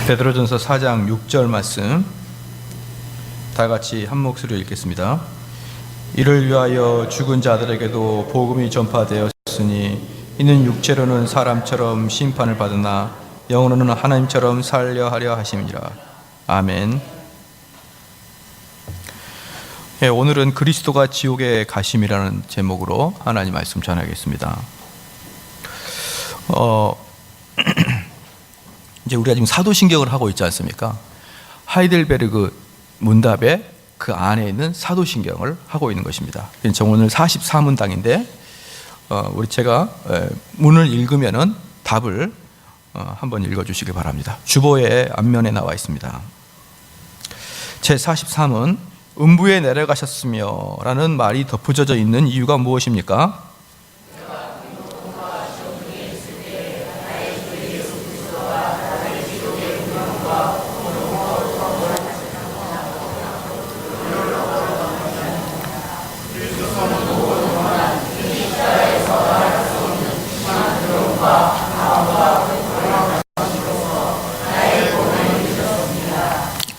베드로전서 4장 6절 말씀 다 같이 한 목소리로 읽겠습니다. 이를 위하여 죽은 자들에게도 복음이 전파되었으니 이는 육체로는 사람처럼 심판을 받으나 영으로는 하나님처럼 살려 하려 하심이니라. 아멘. 네, 오늘은 그리스도가 지옥에 가심이라는 제목으로 하나님 말씀 전하겠습니다. 이제 우리가 지금 사도신경을 하고 있지 않습니까? 하이델베르그 문답에 그 안에 있는 사도신경을 하고 있는 것입니다. 그래서 오늘 44문당인데 우리 제가 문을 읽으면은 답을 한번 읽어주시기 바랍니다. 주보의 앞면에 나와 있습니다. 제 43은 음부에 내려가셨으며 라는 말이 덧붙여져 있는 이유가 무엇입니까?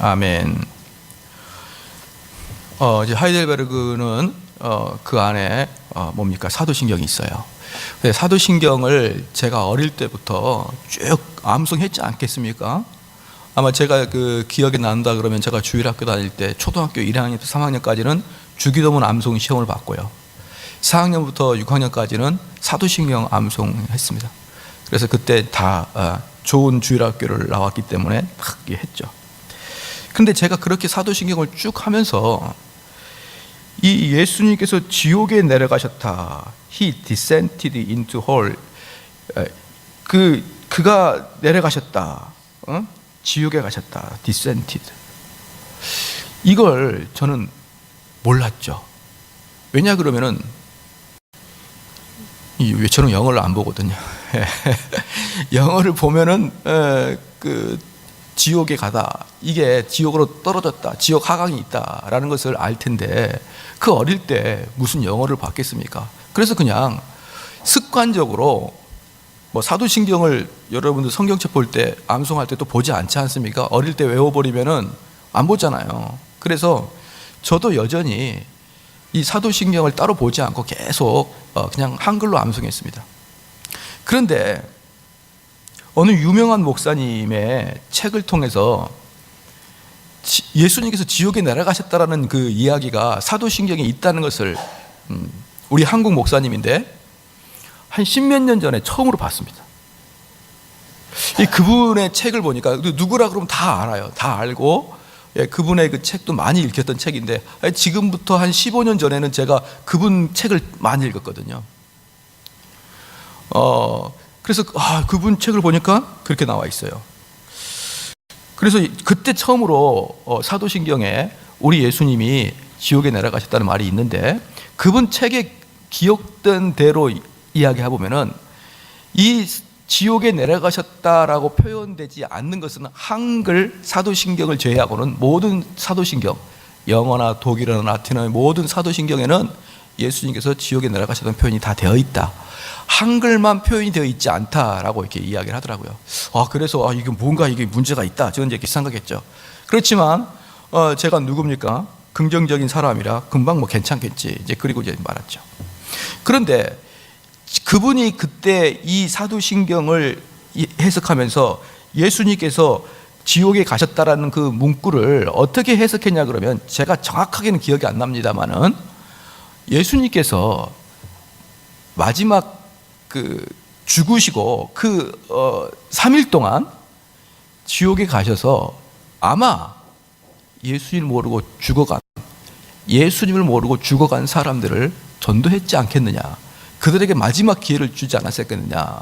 아멘. 이제 하이델베르그는 그 안에 뭡니까? 사도신경이 있어요. 사도신경을 제가 어릴 때부터 쭉 암송했지 않겠습니까? 아마 제가 그 기억이 난다 그러면 제가 주일학교 다닐 때 초등학교 1학년부터 3학년까지는 주기도문 암송 시험을 봤고요. 4학년부터 6학년까지는 사도신경 암송했습니다. 그래서 그때 다 좋은 주일학교를 나왔기 때문에 딱 했죠. 근데 제가 그렇게 사도신경을 쭉 하면서 이 예수님께서 지옥에 내려가셨다. He descended into hell. 그가 내려가셨다. 지옥에 가셨다. descended. 이걸 저는 몰랐죠. 왜냐 그러면은 왜 저는 영어를 안 보거든요. 영어를 보면은 지옥에 가다, 이게 지옥으로 떨어졌다, 지옥 하강이 있다라는 것을 알 텐데 그 어릴 때 무슨 영어를 봤겠습니까? 그래서 그냥 습관적으로 뭐 사도신경을 여러분들 성경책 볼 때 암송할 때 또 보지 않지 않습니까? 어릴 때 외워버리면은 안 보잖아요. 그래서 저도 여전히 이 사도신경을 따로 보지 않고 계속 그냥 한글로 암송했습니다. 그런데 어느 유명한 목사님의 책을 통해서 예수님께서 지옥에 내려가셨다라는 그 이야기가 사도신경에 있다는 것을 우리 한국 목사님인데 한 10몇 년 전에 처음으로 봤습니다. 그분의 책을 보니까 누구라 그러면 다 알아요. 다 알고 그분의 그 책도 많이 읽혔던 책인데 지금부터 한 15년 전에는 제가 그분 책을 많이 읽었거든요. 그래서 그분 책을 보니까 그렇게 나와 있어요. 그래서 그때 처음으로 사도신경에 우리 예수님이 지옥에 내려가셨다는 말이 있는데 그분 책에 기록된 대로 이야기해 보면은 이 지옥에 내려가셨다라고 표현되지 않는 것은 한글 사도신경을 제외하고는 모든 사도신경, 영어나 독일어나 라틴어의 모든 사도신경에는 예수님께서 지옥에 내려가셨다는 표현이 다 되어 있다. 한글만 표현이 되어 있지 않다라고 이렇게 이야기를 하더라고요. 그래서 이게 뭔가 이게 문제가 있다. 저는 이렇게 생각했죠. 그렇지만 제가 누굽니까? 긍정적인 사람이라 금방 뭐 괜찮겠지. 이제 그리고 이제 말았죠. 그런데 그분이 그때 이 사도신경을 해석하면서 예수님께서 지옥에 가셨다라는 그 문구를 어떻게 해석했냐 그러면 제가 정확하게는 기억이 안 납니다만은 예수님께서 마지막 죽으시고 3일 동안 지옥에 가셔서 아마 예수님을 모르고 죽어간 사람들을 전도했지 않겠느냐. 그들에게 마지막 기회를 주지 않았겠느냐.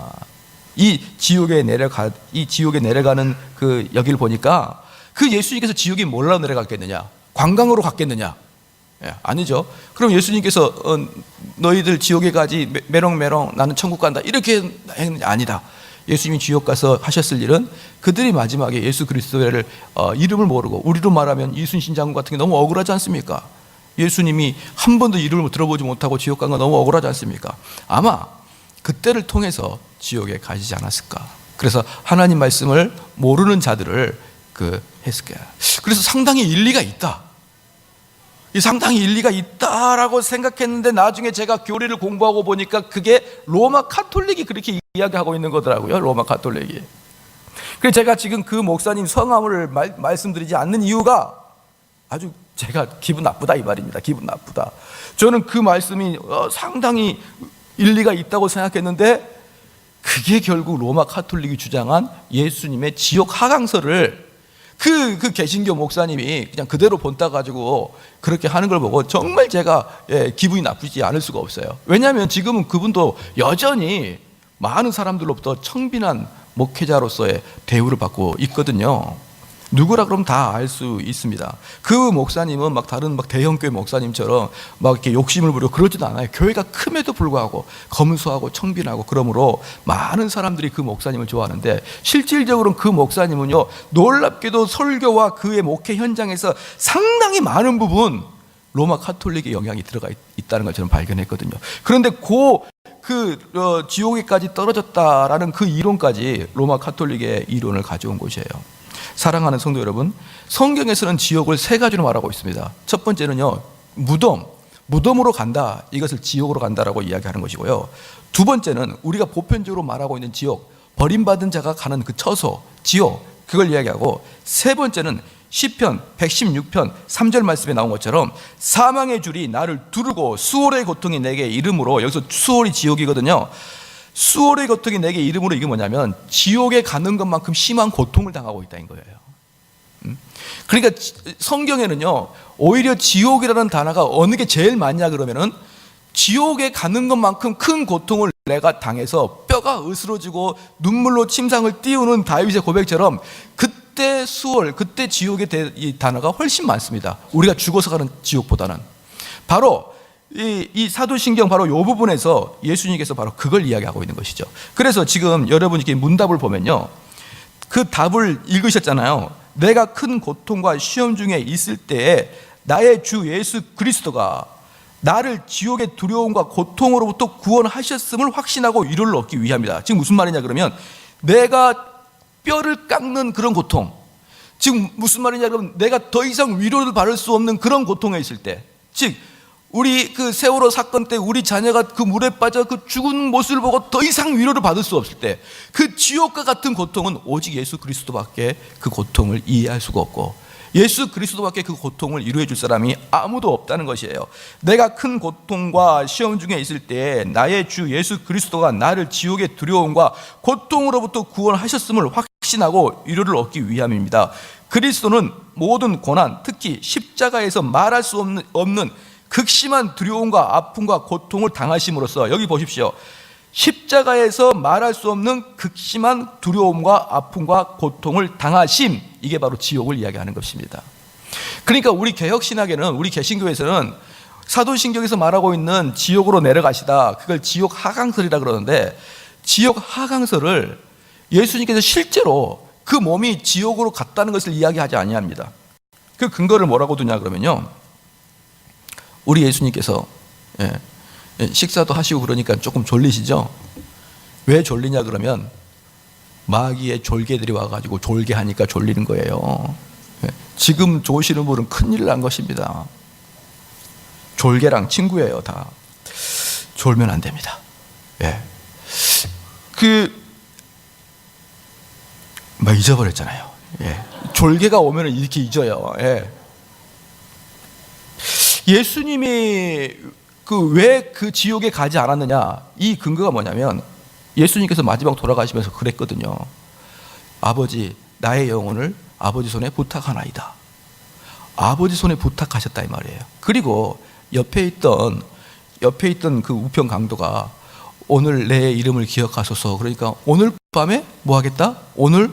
이 지옥에 내려가는 그 여기를 보니까 그 예수님께서 지옥에 몰라 내려갔겠느냐? 관광으로 갔겠느냐? 아니죠. 그럼 예수님께서 너희들 지옥에 가지 메롱메롱 나는 천국 간다 이렇게 했느냐? 아니다. 예수님이 지옥 가서 하셨을 일은 그들이 마지막에 예수 그리스도를 이름을 모르고 우리로 말하면 이순신 장군 같은 게 너무 억울하지 않습니까? 예수님이 한 번도 이름을 들어보지 못하고 지옥 간 거 너무 억울하지 않습니까? 아마 그때를 통해서 지옥에 가시지 않았을까 그래서 하나님 말씀을 모르는 자들을 헤스kia. 그래서 상당히 일리가 있다. 상당히 일리가 있다라고 생각했는데 나중에 제가 교리를 공부하고 보니까 그게 로마 가톨릭이 그렇게 이야기하고 있는 거더라고요. 로마 가톨릭이. 그래서 제가 지금 그 목사님 성함을 말씀드리지 않는 이유가 아주 제가 기분 나쁘다 이 말입니다. 기분 나쁘다. 저는 그 말씀이 상당히 일리가 있다고 생각했는데 그게 결국 로마 가톨릭이 주장한 예수님의 지옥 하강설을 그 개신교 목사님이 그냥 그대로 본따 가지고 그렇게 하는 걸 보고 정말 제가 기분이 나쁘지 않을 수가 없어요. 왜냐하면 지금은 그분도 여전히 많은 사람들로부터 청빈한 목회자로서의 대우를 받고 있거든요. 누구라 그러면 다 알 수 있습니다. 그 목사님은 다른 대형교회 목사님처럼 이렇게 욕심을 부리고 그러지도 않아요. 교회가 큼에도 불구하고 검소하고 청빈하고 그러므로 많은 사람들이 그 목사님을 좋아하는데 실질적으로는 그 목사님은요, 놀랍게도 설교와 그의 목회 현장에서 상당히 많은 부분 로마 가톨릭의 영향이 들어가 있다는 걸 저는 발견했거든요. 그런데 지옥에까지 떨어졌다라는 그 이론까지 로마 가톨릭의 이론을 가져온 곳이에요. 사랑하는 성도 여러분, 성경에서는 지옥을 세 가지로 말하고 있습니다. 첫 번째는요, 무덤으로 간다, 이것을 지옥으로 간다라고 이야기하는 것이고요. 두 번째는 우리가 보편적으로 말하고 있는 지옥, 버림받은 자가 가는 그 처소, 지옥, 그걸 이야기하고, 세 번째는 시편 116편 3절 말씀에 나온 것처럼 사망의 줄이 나를 두르고 수월의 고통이 내게 이름으로, 여기서 수월이 지옥이거든요. 수월의 고통이 내게 이름으로, 이게 뭐냐면 지옥에 가는 것만큼 심한 고통을 당하고 있다는 거예요. 그러니까 성경에는요, 오히려 지옥이라는 단어가 어느 게 제일 많냐 그러면은 지옥에 가는 것만큼 큰 고통을 내가 당해서 뼈가 으스러지고 눈물로 침상을 띄우는 다윗의 고백처럼 그때 수월, 그때 지옥의 이 단어가 훨씬 많습니다. 우리가 죽어서 가는 지옥보다는. 바로 이 사도신경 바로 이 부분에서 예수님께서 바로 그걸 이야기하고 있는 것이죠. 그래서 지금 여러분이 이렇게 문답을 보면요, 그 답을 읽으셨잖아요. 내가 큰 고통과 시험 중에 있을 때에 나의 주 예수 그리스도가 나를 지옥의 두려움과 고통으로부터 구원하셨음을 확신하고 위로를 얻기 위함이다. 지금 무슨 말이냐 그러면 내가 뼈를 깎는 그런 고통, 지금 무슨 말이냐 그러면 내가 더 이상 위로를 받을 수 없는 그런 고통에 있을 때, 즉 우리 그 세월호 사건 때 우리 자녀가 그 물에 빠져 그 죽은 모습을 보고 더 이상 위로를 받을 수 없을 때, 그 지옥과 같은 고통은 오직 예수 그리스도밖에 그 고통을 이해할 수가 없고 예수 그리스도밖에 그 고통을 이루어 줄 사람이 아무도 없다는 것이에요. 내가 큰 고통과 시험 중에 있을 때 나의 주 예수 그리스도가 나를 지옥의 두려움과 고통으로부터 구원하셨음을 확신하고 위로를 얻기 위함입니다. 그리스도는 모든 고난, 특히 십자가에서 말할 수 없는 극심한 두려움과 아픔과 고통을 당하심으로써, 여기 보십시오, 십자가에서 말할 수 없는 극심한 두려움과 아픔과 고통을 당하심, 이게 바로 지옥을 이야기하는 것입니다. 그러니까 우리 개혁신학에는, 우리 개신교에서는 사도신경에서 말하고 있는 지옥으로 내려가시다, 그걸 지옥 하강설이라 그러는데, 지옥 하강설을 예수님께서 실제로 그 몸이 지옥으로 갔다는 것을 이야기하지 아니합니다. 그 근거를 뭐라고 두냐 그러면요, 우리 예수님께서 식사도 하시고 그러니까 조금 졸리시죠? 왜 졸리냐 그러면 마귀의 졸개들이 와가지고 졸개하니까 졸리는 거예요. 지금 좋으시는 분은 큰일 난 것입니다. 졸개랑 친구예요. 다 졸면 안 됩니다. 막 잊어버렸잖아요. 졸개가 오면 이렇게 잊어요. 예수님이 왜 그 지옥에 가지 않았느냐, 이 근거가 뭐냐면 예수님께서 마지막 돌아가시면서 그랬거든요. 아버지, 나의 영혼을 아버지 손에 부탁하나이다. 아버지 손에 부탁하셨다 이 말이에요. 그리고 옆에 있던 그 우편 강도가 오늘 내 이름을 기억하소서, 그러니까 오늘 밤에 뭐 하겠다? 오늘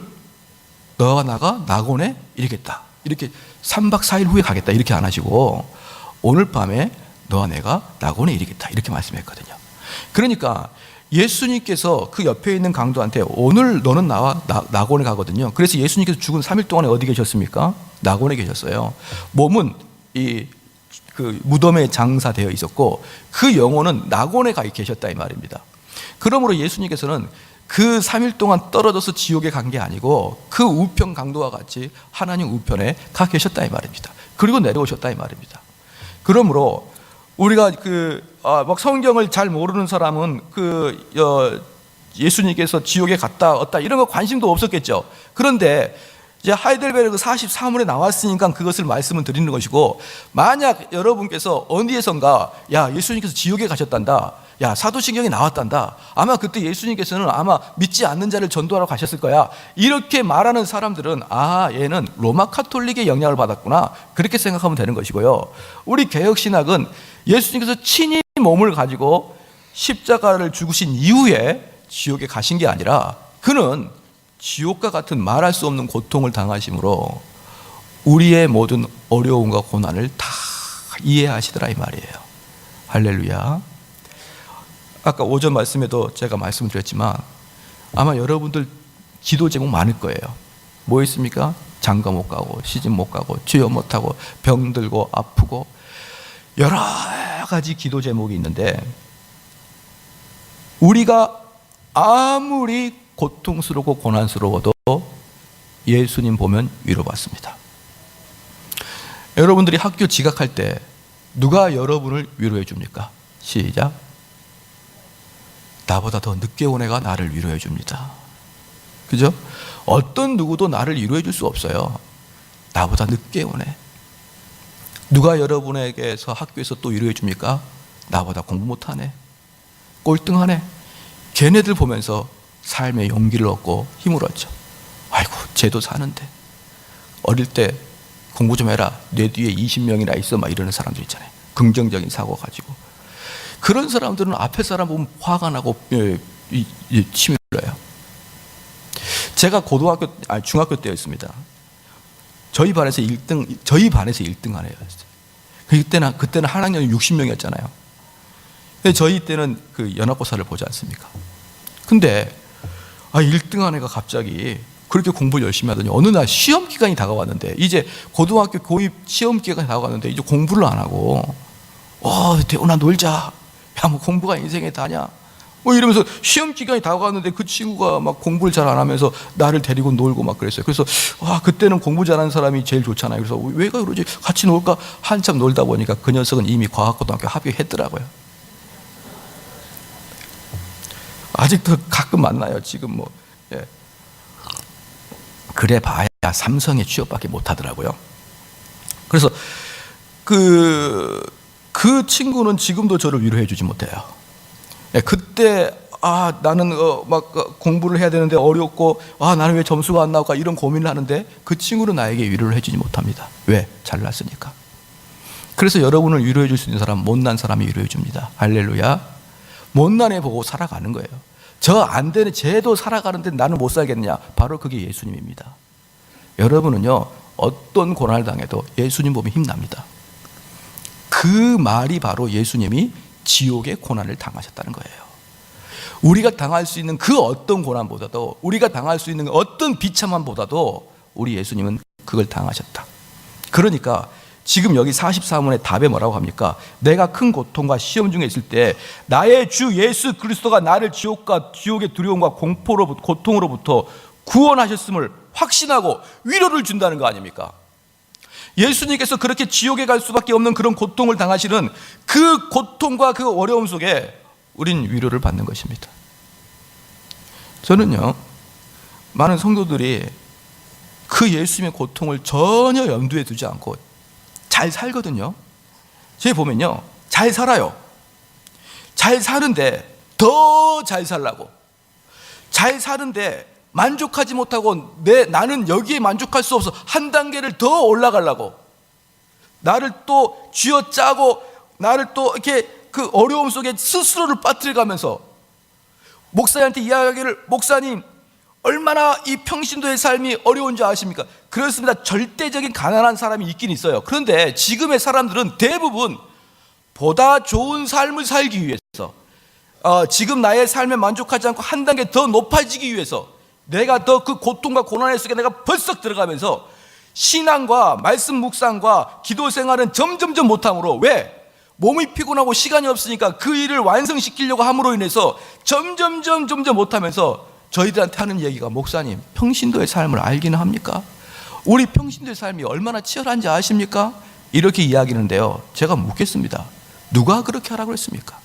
너와 나가 낙원에 이르겠다, 이렇게 3박 4일 후에 가겠다, 이렇게 안 하시고 오늘 밤에 너와 내가 낙원에 이르겠다, 이렇게 말씀했거든요. 그러니까 예수님께서 그 옆에 있는 강도한테 오늘 너는 나와 낙원에 가거든요. 그래서 예수님께서 죽은 3일 동안에 어디 계셨습니까? 낙원에 계셨어요. 몸은 그 무덤에 장사되어 있었고 그 영혼은 낙원에 가 계셨다 이 말입니다. 그러므로 예수님께서는 그 3일 동안 떨어져서 지옥에 간 게 아니고 그 우편 강도와 같이 하나님 우편에 가 계셨다 이 말입니다. 그리고 내려오셨다 이 말입니다. 그러므로 우리가 막 성경을 잘 모르는 사람은 예수님께서 지옥에 갔다 왔다 이런 거 관심도 없었겠죠. 그런데 이제 하이델베르크 44문에 나왔으니까 그것을 말씀을 드리는 것이고, 만약 여러분께서 어디에선가 야 예수님께서 지옥에 가셨단다, 야 사도신경에 나왔단다, 아마 그때 예수님께서는 아마 믿지 않는 자를 전도하러 가셨을 거야, 이렇게 말하는 사람들은 아 얘는 로마 카톨릭의 영향을 받았구나, 그렇게 생각하면 되는 것이고요. 우리 개혁신학은 예수님께서 친히 몸을 가지고 십자가를 죽으신 이후에 지옥에 가신 게 아니라 그는 지옥과 같은 말할 수 없는 고통을 당하심으로 우리의 모든 어려움과 고난을 다 이해하시더라 이 말이에요. 할렐루야. 아까 오전 말씀에도 제가 말씀을 드렸지만 아마 여러분들 기도 제목 많을 거예요. 뭐 있습니까? 장가 못 가고 시집 못 가고 주여 못하고 병들고 아프고 여러 가지 기도 제목이 있는데, 우리가 아무리 고통스럽고 고난스러워도 예수님 보면 위로받습니다. 여러분들이 학교 지각할 때 누가 여러분을 위로해 줍니까? 시작. 나보다 더 늦게 온 애가 나를 위로해 줍니다. 그죠? 어떤 누구도 나를 위로해 줄 수 없어요. 나보다 늦게 온 애. 누가 여러분에게서 학교에서 또 위로해 줍니까? 나보다 공부 못한 애, 꼴등한 애. 걔네들 보면서 삶의 용기를 얻고 힘을 얻죠. 아이고 쟤도 사는데 어릴 때 공부 좀 해라, 내 뒤에 20명이나 있어, 막 이러는 사람들 있잖아요. 긍정적인 사고 가지고. 그런 사람들은 앞에 사람 보면 화가 나고 침이 흘러요. 제가 중학교 때였습니다. 저희 반에서 1등 안 해요. 그때는 한 학년에 60명이었잖아요. 저희 때는 그 연합고사를 보지 않습니까? 근데 1등 한 애가 갑자기 그렇게 공부를 열심히 하더니 어느 날 시험 기간이 다가왔는데, 이제 고등학교 고입 시험 기간이 다가왔는데 이제 공부를 안 하고 대훈아 놀자, 야 뭐 공부가 인생의 다냐 뭐 이러면서 시험 기간이 다가왔는데 그 친구가 막 공부를 잘 안 하면서 나를 데리고 놀고 막 그랬어요. 그래서 그때는 공부 잘하는 사람이 제일 좋잖아요. 그래서 왜 그러지, 같이 놀까, 한참 놀다 보니까 그 녀석은 이미 과학고등학교 합격했더라고요. 아직도 가끔 만나요. 지금 뭐 그래 봐야 삼성에 취업밖에 못 하더라고요. 그래서 그 친구는 지금도 저를 위로해 주지 못해요. 그때 나는 막 공부를 해야 되는데 어렵고 나는 왜 점수가 안 나올까 이런 고민을 하는데 그 친구는 나에게 위로를 해주지 못합니다. 왜? 잘났으니까. 그래서 여러분을 위로해 줄 수 있는 사람, 못난 사람이 위로해 줍니다. 할렐루야. 못난 애 보고 살아가는 거예요. 저 안 되는 쟤도 살아가는데 나는 못 살겠느냐, 바로 그게 예수님입니다. 여러분은요 어떤 고난을 당해도 예수님 보면 힘납니다. 그 말이 바로 예수님이 지옥의 고난을 당하셨다는 거예요. 우리가 당할 수 있는 그 어떤 고난보다도, 우리가 당할 수 있는 어떤 비참함보다도 우리 예수님은 그걸 당하셨다. 그러니까 지금 여기 44문의 답에 뭐라고 합니까? 내가 큰 고통과 시험 중에 있을 때 나의 주 예수 그리스도가 나를 지옥의 두려움과 고통으로부터 구원하셨음을 확신하고 위로를 준다는 거 아닙니까? 예수님께서 그렇게 지옥에 갈 수밖에 없는 그런 고통을 당하시는 그 고통과 그 어려움 속에 우린 위로를 받는 것입니다. 저는요 많은 성도들이 그 예수님의 고통을 전혀 염두에 두지 않고 잘 살거든요. 제가 보면요 잘 살아요. 잘 사는데 더 잘 살라고, 잘 사는데 만족하지 못하고 나는 여기에 만족할 수 없어, 한 단계를 더 올라가려고 나를 또 쥐어짜고 나를 또 이렇게 그 어려움 속에 스스로를 빠뜨려가면서 목사님한테 이야기를, 목사님 얼마나 이 평신도의 삶이 어려운 줄 아십니까? 그렇습니다. 절대적인 가난한 사람이 있긴 있어요. 그런데 지금의 사람들은 대부분 보다 좋은 삶을 살기 위해서, 지금 나의 삶에 만족하지 않고 한 단계 더 높아지기 위해서, 내가 더 그 고통과 고난의 속에 내가 벌썩 들어가면서 신앙과 말씀 묵상과 기도 생활은 점점점 못함으로, 왜? 몸이 피곤하고 시간이 없으니까 그 일을 완성시키려고 함으로 인해서 점점 못하면서 저희들한테 하는 얘기가 목사님, 평신도의 삶을 알기는 합니까? 우리 평신도의 삶이 얼마나 치열한지 아십니까? 이렇게 이야기하는데요. 제가 묻겠습니다. 누가 그렇게 하라고 했습니까?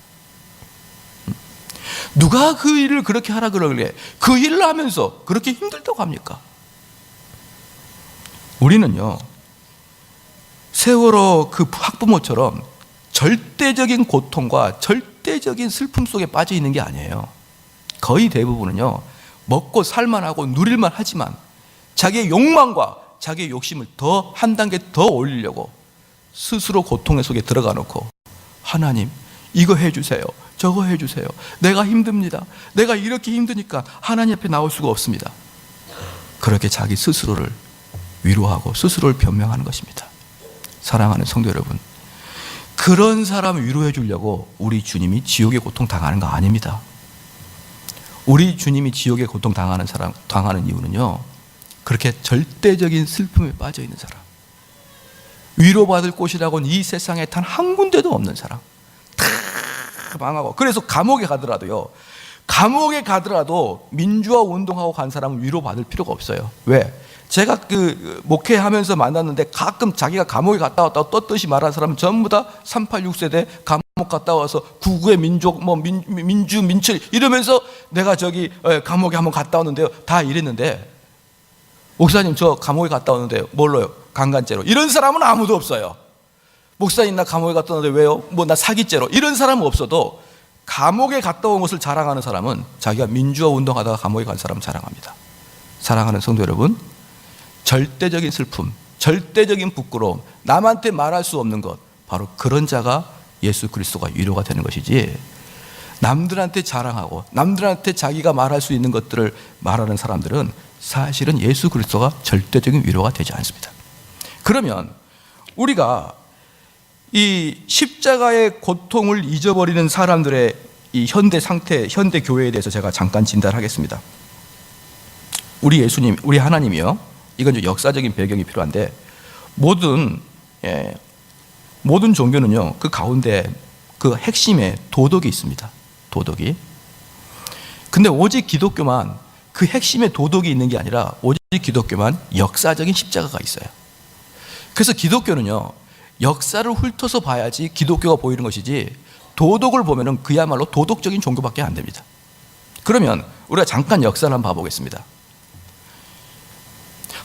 누가 그 일을 그렇게 하라 그러길래 그 일을 하면서 그렇게 힘들다고 합니까? 우리는요, 세월호 그 학부모처럼 절대적인 고통과 절대적인 슬픔 속에 빠져 있는 게 아니에요. 거의 대부분은요, 먹고 살만하고 누릴만 하지만 자기의 욕망과 자기의 욕심을 더 한 단계 더 올리려고 스스로 고통의 속에 들어가 놓고, 하나님 이거 해주세요, 저거 해주세요, 내가 힘듭니다, 내가 이렇게 힘드니까 하나님 앞에 나올 수가 없습니다. 그렇게 자기 스스로를 위로하고 스스로를 변명하는 것입니다. 사랑하는 성도 여러분, 그런 사람을 위로해 주려고 우리 주님이 지옥의 고통 당하는 거 아닙니다. 우리 주님이 지옥의 고통 당하는 이유는요, 그렇게 절대적인 슬픔에 빠져 있는 사람, 위로받을 곳이라고는 이 세상에 단 한 군데도 없는 사람, 다 망하고, 그래서 감옥에 가더라도 민주화 운동하고 간 사람은 위로받을 필요가 없어요. 왜? 제가 그 목회하면서 만났는데 가끔 자기가 감옥에 갔다 왔다고 떳떳이 말하는 사람은 전부 다 386 세대 감옥 갔다 와서 구구의 민족, 민주, 민철 이러면서 내가 저기 감옥에 한번 갔다 왔는데요, 다 이랬는데, 목사님 저 감옥에 갔다 왔는데 뭘로요? 강간죄로. 이런 사람은 아무도 없어요. 목사님 나 감옥에 갔다 왔는데 왜요? 뭐 나 사기죄로. 이런 사람은 없어도 감옥에 갔다 온 것을 자랑하는 사람은 자기가 민주화 운동하다가 감옥에 간 사람을 자랑합니다. 사랑하는 성도 여러분, 절대적인 슬픔, 절대적인 부끄러움, 남한테 말할 수 없는 것, 바로 그런 자가 예수 그리스도가 위로가 되는 것이지, 남들한테 자랑하고 남들한테 자기가 말할 수 있는 것들을 말하는 사람들은 사실은 예수 그리스도가 절대적인 위로가 되지 않습니다. 그러면 우리가 이 십자가의 고통을 잊어버리는 사람들의 이 현대 상태, 현대 교회에 대해서 제가 잠깐 진단하겠습니다. 우리 예수님, 우리 하나님이요, 이건 좀 역사적인 배경이 필요한데, 모든 종교는요, 그 가운데 그 핵심에 도덕이 있습니다. 도덕이. 근데 오직 기독교만 그 핵심에 도덕이 있는 게 아니라 오직 기독교만 역사적인 십자가가 있어요. 그래서 기독교는요, 역사를 훑어서 봐야지 기독교가 보이는 것이지, 도덕을 보면은 그야말로 도덕적인 종교밖에 안 됩니다. 그러면 우리가 잠깐 역사를 한번 봐보겠습니다.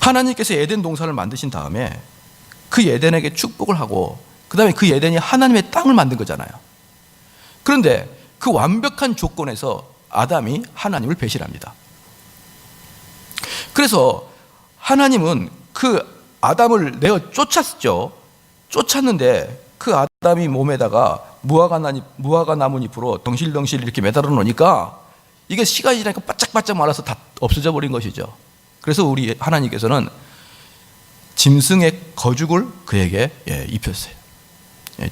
하나님께서 에덴 동산을 만드신 다음에 그 에덴에게 축복을 하고, 그 다음에 그 에덴이 하나님의 땅을 만든 거잖아요. 그런데 그 완벽한 조건에서 아담이 하나님을 배신합니다. 그래서 하나님은 그 아담을 내어 쫓았죠. 쫓았는데 그 아담이 몸에다가 무화과 나뭇잎으로 덩실덩실 이렇게 매달아 놓으니까 이게 시간이 지나니까 바짝바짝 말라서 다 없어져 버린 것이죠. 그래서 우리 하나님께서는 짐승의 거죽을 그에게 입혔어요.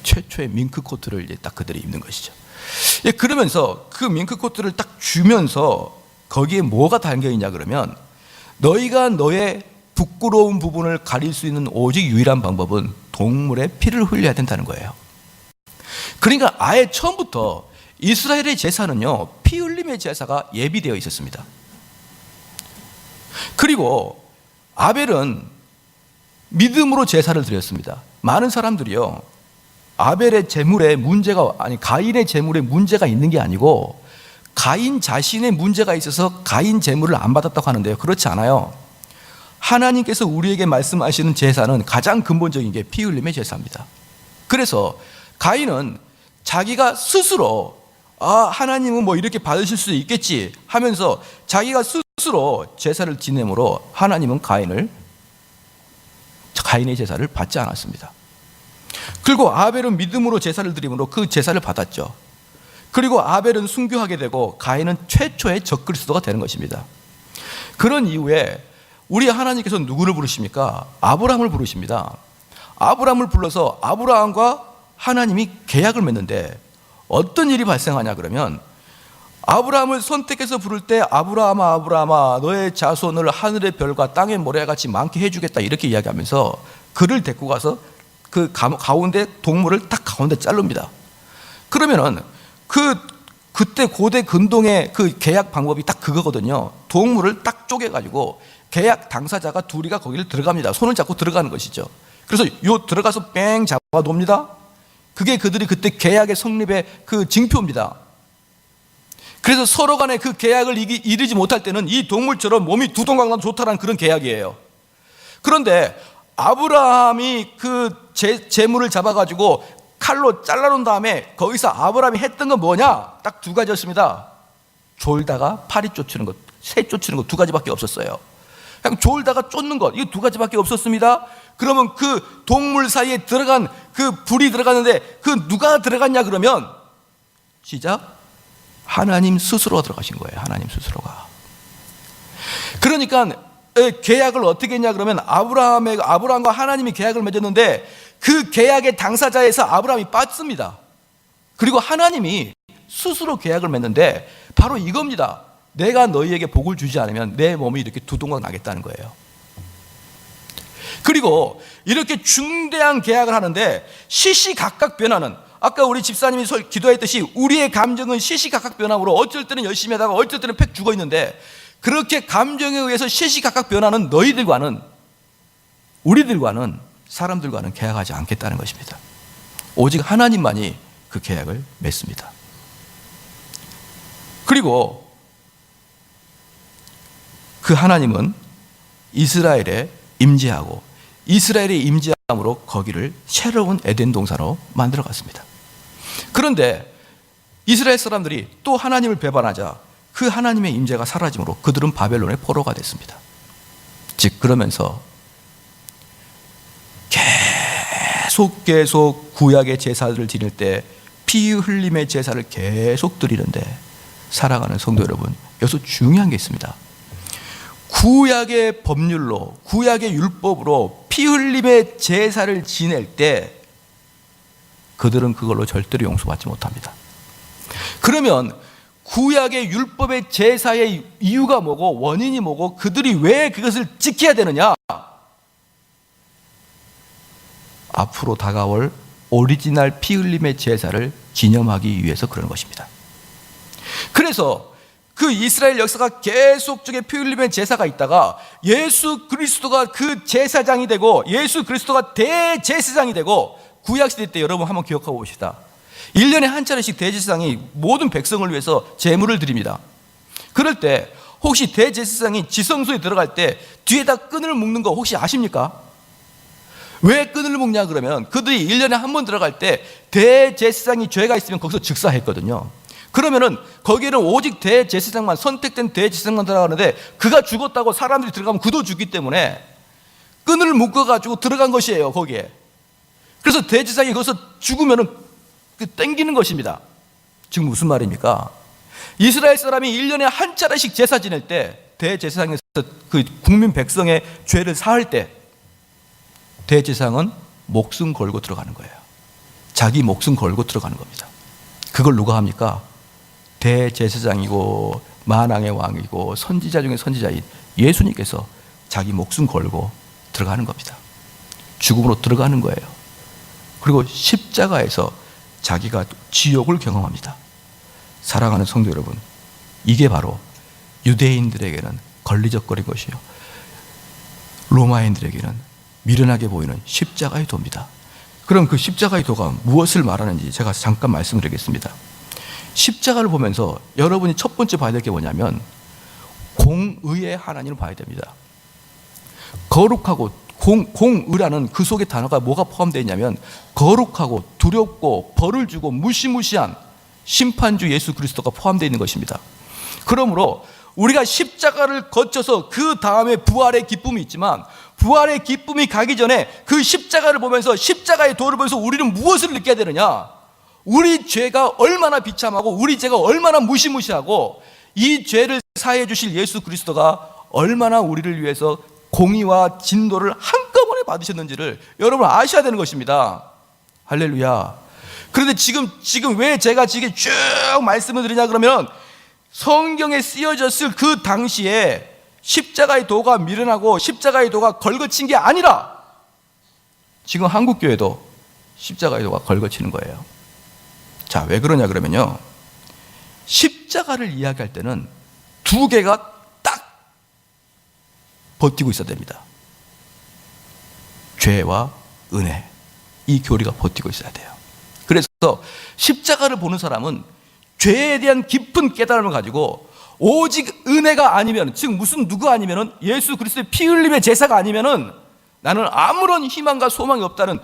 최초의 밍크 코트를 이제 딱 그들이 입는 것이죠. 그러면서 그 밍크 코트를 딱 주면서 거기에 뭐가 담겨 있냐 그러면, 너희가 너의 부끄러운 부분을 가릴 수 있는 오직 유일한 방법은 동물의 피를 흘려야 된다는 거예요. 그러니까 아예 처음부터 이스라엘의 제사는요, 피 흘림의 제사가 예비되어 있었습니다. 그리고 아벨은 믿음으로 제사를 드렸습니다. 많은 사람들이요, 아벨의 제물에 가인의 제물에 문제가 있는 게 아니고 가인 자신의 문제가 있어서 가인 제물을 안 받았다고 하는데요, 그렇지 않아요. 하나님께서 우리에게 말씀하시는 제사는 가장 근본적인 게 피 흘림의 제사입니다. 그래서 가인은 자기가 스스로 하나님은 뭐 이렇게 받으실 수 있겠지 하면서 자기가 스스로 제사를 지내므로 하나님은 가인의 제사를 받지 않았습니다. 그리고 아벨은 믿음으로 제사를 드림으로 그 제사를 받았죠. 그리고 아벨은 순교하게 되고 가인은 최초의 적그리스도가 되는 것입니다. 그런 이후에 우리 하나님께서 누구를 부르십니까? 아브라함을 부르십니다. 아브라함을 불러서 아브라함과 하나님이 계약을 맺는데 어떤 일이 발생하냐 그러면, 아브라함을 선택해서 부를 때 아브라함아 너의 자손을 하늘의 별과 땅의 모래같이 많게 해주겠다 이렇게 이야기하면서 그를 데리고 가서 그 가운데 동물을 딱 가운데 자릅니다. 그러면은 그 그때 고대 근동의 그 계약 방법이 딱 그거거든요. 동물을 딱 쪼개가지고 계약 당사자가 둘이가 거기를 들어갑니다. 손을 잡고 들어가는 것이죠. 그래서 요 들어가서 뺑 잡아 놓습니다. 그게 그들이 그때 계약의 성립의 그 징표입니다. 그래서 서로 간에 그 계약을 이루지 못할 때는 이 동물처럼 몸이 두동강남 좋다라는 그런 계약이에요. 그런데 아브라함이 그 재물을 잡아가지고 칼로 잘라놓은 다음에 거기서 아브라함이 했던 건 뭐냐? 딱 두 가지였습니다. 졸다가 파리 쫓는 것, 새 쫓는 것 두 가지밖에 없었어요. 그냥 졸다가 쫓는 것, 이거 두 가지밖에 없었습니다. 그러면 그 동물 사이에 들어간 그 불이 들어갔는데 그 누가 들어갔냐 그러면 시작 하나님 스스로가 들어가신 거예요. 하나님 스스로가. 그러니까 계약을 어떻게 했냐 그러면 아브라함과 하나님이 계약을 맺었는데 그 계약의 당사자에서 아브라함이 빠졌습니다. 그리고 하나님이 스스로 계약을 맺는데 바로 이겁니다. 내가 너희에게 복을 주지 않으면 내 몸이 이렇게 두동강 나겠다는 거예요. 그리고 이렇게 중대한 계약을 하는데 시시각각 변하는, 아까 우리 집사님이 기도했듯이 우리의 감정은 시시각각 변함으로 어쩔 때는 열심히 하다가 어쩔 때는 팩 죽어 있는데, 그렇게 감정에 의해서 시시각각 변하는 너희들과는, 우리들과는, 사람들과는 계약하지 않겠다는 것입니다. 오직 하나님만이 그 계약을 맺습니다. 그리고 그 하나님은 이스라엘에 임재하고 이스라엘의 임재함으로 거기를 새로운 에덴 동산으로 만들어 갔습니다. 그런데 이스라엘 사람들이 또 하나님을 배반하자 그 하나님의 임재가 사라짐으로 그들은 바벨론의 포로가 됐습니다. 즉 그러면서 계속 구약의 제사를 지낼 때 피 흘림의 제사를 계속 드리는데, 살아가는 성도 여러분, 여기서 중요한 게 있습니다. 구약의 법률로, 구약의 율법으로 피 흘림의 제사를 지낼 때 그들은 그걸로 절대로 용서받지 못합니다. 그러면 구약의 율법의 제사의 이유가 뭐고 원인이 뭐고 그들이 왜 그것을 지켜야 되느냐? 앞으로 다가올 오리지널 피 흘림의 제사를 기념하기 위해서 그런 것입니다. 그래서 그 이스라엘 역사가 계속적인 피 흘림의 제사가 있다가 예수 그리스도가 그 제사장이 되고 예수 그리스도가 대제사장이 되고, 구약시대 때 여러분 한번 기억하고 봅시다. 1년에 한 차례씩 대제사장이 모든 백성을 위해서 제물을 드립니다. 그럴 때 혹시 대제사장이 지성소에 들어갈 때 뒤에다 끈을 묶는 거 혹시 아십니까? 왜 끈을 묶냐 그러면 그들이 1년에 한 번 들어갈 때 대제사장이 죄가 있으면 거기서 즉사했거든요. 그러면은 거기에는 오직 대제사장만, 선택된 대제사장만 들어가는데 그가 죽었다고 사람들이 들어가면 그도 죽기 때문에 끈을 묶어가지고 들어간 것이에요, 거기에. 그래서 대제사장이 거기서 죽으면은 땡기는 것입니다. 지금 무슨 말입니까? 이스라엘 사람이 1년에 한 차례씩 제사 지낼 때 대제사장에서 그 국민 백성의 죄를 사할 때 대제사장은 목숨 걸고 들어가는 거예요. 자기 목숨 걸고 들어가는 겁니다. 그걸 누가 합니까? 대제사장이고 만왕의 왕이고 선지자 중에 선지자인 예수님께서 자기 목숨 걸고 들어가는 겁니다. 죽음으로 들어가는 거예요. 그리고 십자가에서 자기가 지옥을 경험합니다. 사랑하는 성도 여러분, 이게 바로 유대인들에게는 걸리적거린 것이요, 로마인들에게는 미련하게 보이는 십자가의 도입니다. 그럼 그 십자가의 도가 무엇을 말하는지 제가 잠깐 말씀드리겠습니다. 십자가를 보면서 여러분이 첫 번째 봐야 될 게 뭐냐면 공의의 하나님을 봐야 됩니다. 거룩하고 공의라는 그 속에 단어가 뭐가 포함되어 있냐면 거룩하고 두렵고 벌을 주고 무시무시한 심판주 예수 그리스도가 포함되어 있는 것입니다. 그러므로 우리가 십자가를 거쳐서 그 다음에 부활의 기쁨이 있지만 부활의 기쁨이 가기 전에 그 십자가를 보면서 십자가의 도를 보면서 우리는 무엇을 느껴야 되느냐? 우리 죄가 얼마나 비참하고 우리 죄가 얼마나 무시무시하고 이 죄를 사해 주실 예수 그리스도가 얼마나 우리를 위해서 공의와 진노를 한꺼번에 받으셨는지를 여러분 아셔야 되는 것입니다. 할렐루야. 그런데 지금 왜 제가 지금 쭉 말씀을 드리냐 그러면 성경에 쓰여졌을 그 당시에 십자가의 도가 미련하고 십자가의 도가 걸거친 게 아니라 지금 한국교회도 십자가의 도가 걸거치는 거예요. 자, 왜 그러냐 그러면요, 십자가를 이야기할 때는 두 개가 딱 버티고 있어야 됩니다. 죄와 은혜, 이 교리가 버티고 있어야 돼요. 그래서 십자가를 보는 사람은 죄에 대한 깊은 깨달음을 가지고 오직 은혜가 아니면, 즉 무슨 누구 아니면은 예수 그리스도의 피 흘림의 제사가 아니면은 나는 아무런 희망과 소망이 없다는